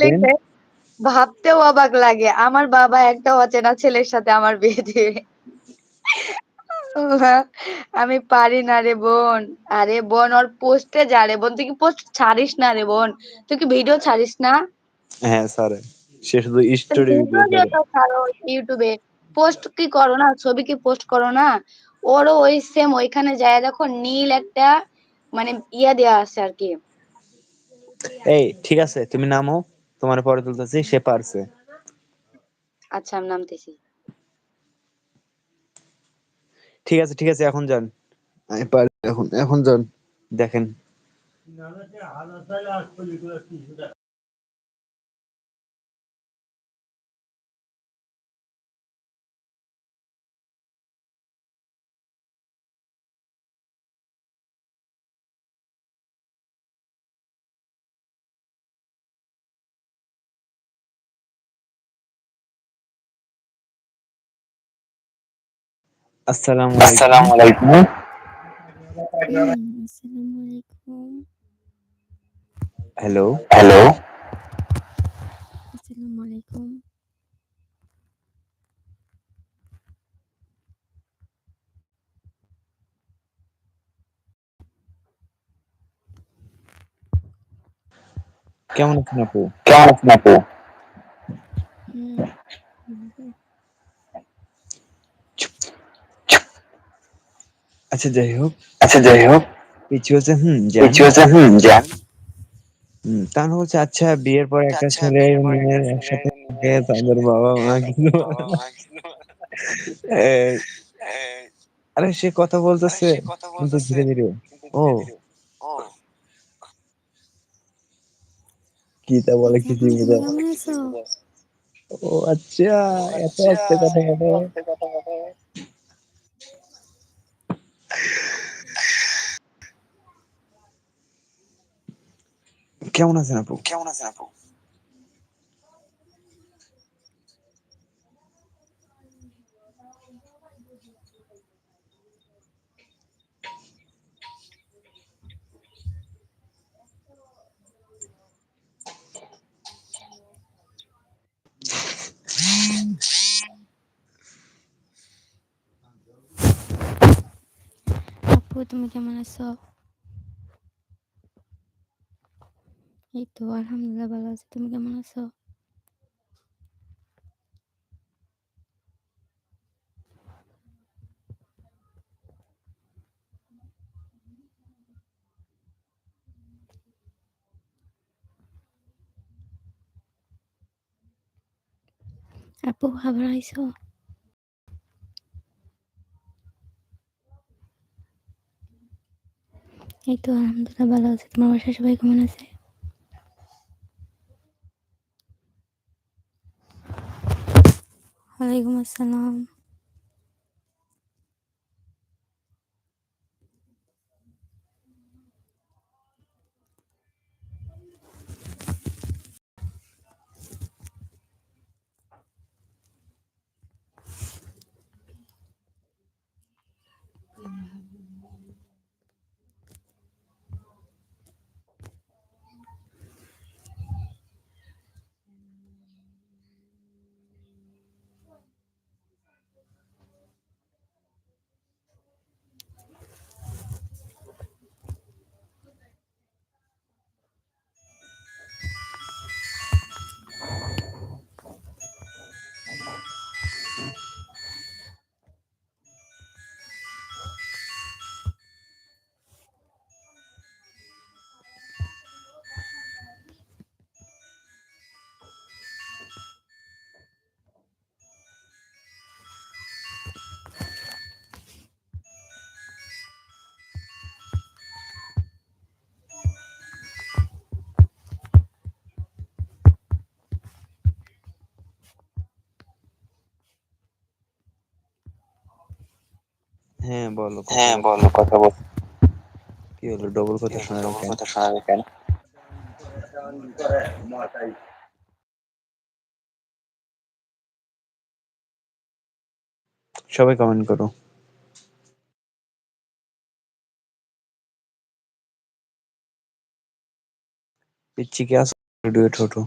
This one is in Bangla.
দেন? লিখে ভাবতেও অবাক লাগে। আমার বাবা একটা অচেনা ছেলের সাথে আমার বিয়ে দিবে। ওমা! আমি পারি না রে বোন। আরে বোন ওর পোস্টে যা রে বোন। তুই কি পোস্ট ছাড়িস না রে বোন? তুই কি ভিডিও ছাড়িস না? হ্যাঁ, ছাড়ে। সে শুধু তো স্টোরি ভিডিও ভিডিও ছাড়ে। তো ছাড়ো YouTube এ। পোস্ট কি করো না? ছবি কি পোস্ট করো না? ওরও ওই সেম ওইখানে যায়া দেখো নীল একটা মানে দেয়া আছে আরকি। এই ঠিক আছে তুমি নামো। তোমারে পরে তুলতেছি। সে পারছে। আচ্ছা আমি নামতেছি। ঠিক আছে এখন যান। আমি পারি এখন যান। দেখেন। আসসালামু আলাইকুম। আসসালামু আলাইকুম। আসসালামু আলাইকুম। হ্যালো। হ্যালো। আসসালামু আলাইকুম। কেমন আছেন আপু? কেমন আছেন আপু? হুম, ভালো। আচ্ছা যাই হোক। আচ্ছা যাই হোক, পিছু হচ্ছে যান। পিছু হচ্ছে যান। তাহলে হচ্ছে আচ্ছা বিয়ের পর একটা ছেলে মেয়ের একসাথে থাকে তাদের বাবা মা কিন্তু এ, আরে সে কথা বলতেছে কিন্তু ধীরে ধীরে। ও কি তা বলে আচ্ছা আপু কিছুই তুমি বোঝা কেমন আছো? ও আচ্ছা এত আস্তে কথা বলে। কেমন আছেন আপু? কেমন আছেন আপু? আপু তুমি কেমন আছো? এই তো আলহামদুলিল্লাহ ভালো আছি। তুমি কেমন আছো? আপু খাবার আইছো? এই তো আলহামদুলিল্লাহ ভালো আছি। তোমার বাসায় সবাই কেমন আছে? ওয়ালাইকুম আসসালাম। হ্যাঁ বলো কথা হ্যাঁ বলো। বলো কথা বল। কি হলো ডবল কি কথা হলো শোনালে ডবল কেন? কথা শোনালে কেন? সবাই কমেন্ট করো। পিচ্ছি কি আসো ডুয়েট হতো।